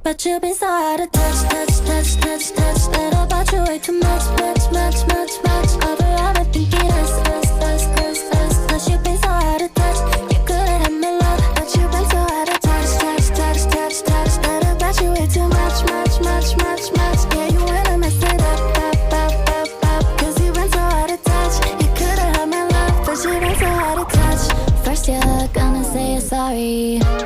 But you've been so out of touch, touch, touch, touch, touch. That about you way too much, much, much, much, much. Overall, I'm thinking us, us, us, us, us. Cause you've been so out of touch. You could've had my love, but you've been so out of touch, touch, touch, touch, touch. That about you way too much, much, much, much, much. Yeah, you wanna mess it up, up, up, up, up. Cause you've been so out of touch. You could've had my love, but you've been so out of touch. First you're gonna say you're sorry.